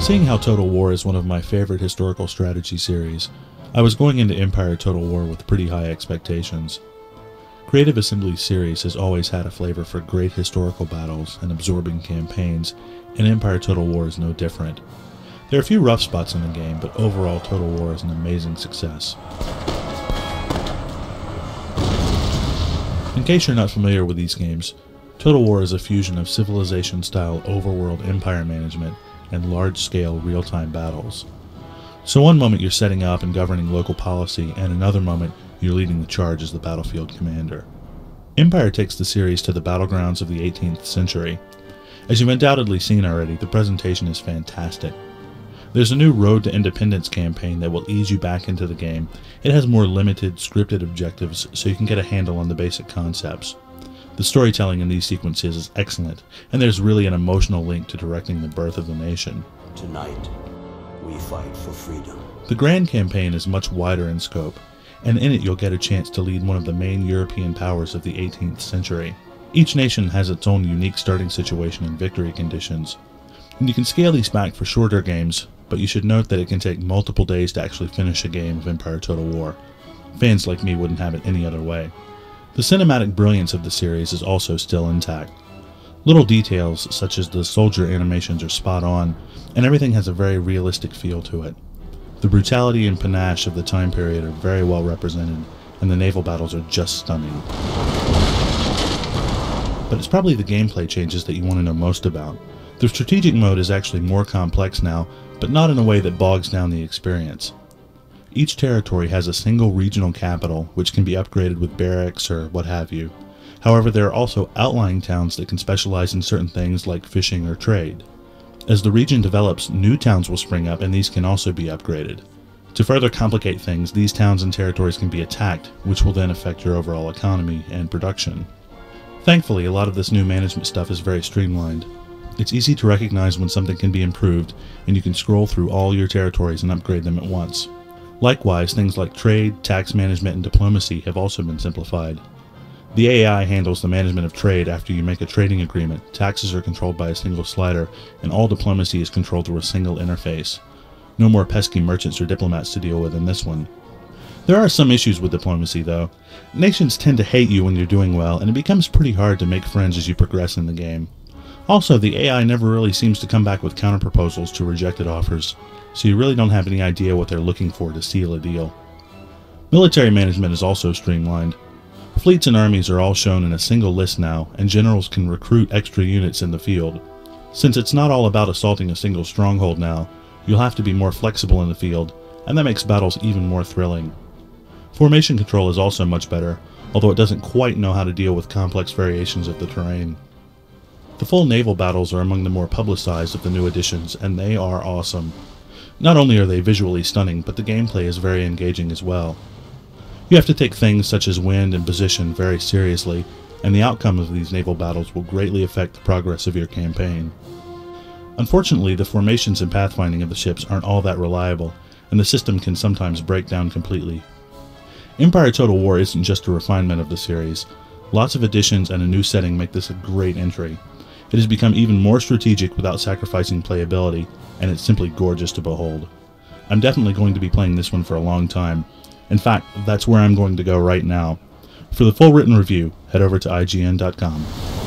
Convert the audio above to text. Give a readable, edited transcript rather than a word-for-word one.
Seeing how Total War is one of my favorite historical strategy series, I was going into Empire Total War with pretty high expectations. Creative Assembly's series has always had a flavor for great historical battles and absorbing campaigns, and Empire Total War is no different. There are a few rough spots in the game, but overall Total War is an amazing success. In case you're not familiar with these games, Total War is a fusion of Civilization-style overworld empire management and large-scale real-time battles. So one moment you're setting up and governing local policy, and another moment you're leading the charge as the battlefield commander. Empire takes the series to the battlegrounds of the 18th century. As you've undoubtedly seen already, the presentation is fantastic. There's a new Road to Independence campaign that will ease you back into the game. It has more limited, scripted objectives so you can get a handle on the basic concepts. The storytelling in these sequences is excellent, and there's really an emotional link to directing the birth of the nation. Tonight, we fight for freedom. The Grand Campaign is much wider in scope, and in it you'll get a chance to lead one of the main European powers of the 18th century. Each nation has its own unique starting situation and victory conditions, and you can scale these back for shorter games, but you should note that it can take multiple days to actually finish a game of Empire Total War. Fans like me wouldn't have it any other way. The cinematic brilliance of the series is also still intact. Little details such as the soldier animations are spot on, and everything has a very realistic feel to it. The brutality and panache of the time period are very well represented, and the naval battles are just stunning. But it's probably the gameplay changes that you want to know most about. The strategic mode is actually more complex now, but not in a way that bogs down the experience. Each territory has a single regional capital, which can be upgraded with barracks or what have you. However, there are also outlying towns that can specialize in certain things like fishing or trade. As the region develops, new towns will spring up, and these can also be upgraded. To further complicate things, these towns and territories can be attacked, which will then affect your overall economy and production. Thankfully, a lot of this new management stuff is very streamlined. It's easy to recognize when something can be improved, and you can scroll through all your territories and upgrade them at once. Likewise, things like trade, tax management, and diplomacy have also been simplified. The AI handles the management of trade after you make a trading agreement, taxes are controlled by a single slider, and all diplomacy is controlled through a single interface. No more pesky merchants or diplomats to deal with in this one. There are some issues with diplomacy though. Nations tend to hate you when you're doing well, and it becomes pretty hard to make friends as you progress in the game. Also, the AI never really seems to come back with counterproposals to rejected offers, so you really don't have any idea what they're looking for to seal a deal. Military management is also streamlined. Fleets and armies are all shown in a single list now, and generals can recruit extra units in the field. Since it's not all about assaulting a single stronghold now, you'll have to be more flexible in the field, and that makes battles even more thrilling. Formation control is also much better, although it doesn't quite know how to deal with complex variations of the terrain. The full naval battles are among the more publicized of the new additions, and they are awesome. Not only are they visually stunning, but the gameplay is very engaging as well. You have to take things such as wind and position very seriously, and the outcome of these naval battles will greatly affect the progress of your campaign. Unfortunately, the formations and pathfinding of the ships aren't all that reliable, and the system can sometimes break down completely. Empire Total War isn't just a refinement of the series. Lots of additions and a new setting make this a great entry. It has become even more strategic without sacrificing playability, and it's simply gorgeous to behold. I'm definitely going to be playing this one for a long time. In fact, that's where I'm going to go right now. For the full written review, head over to IGN.com.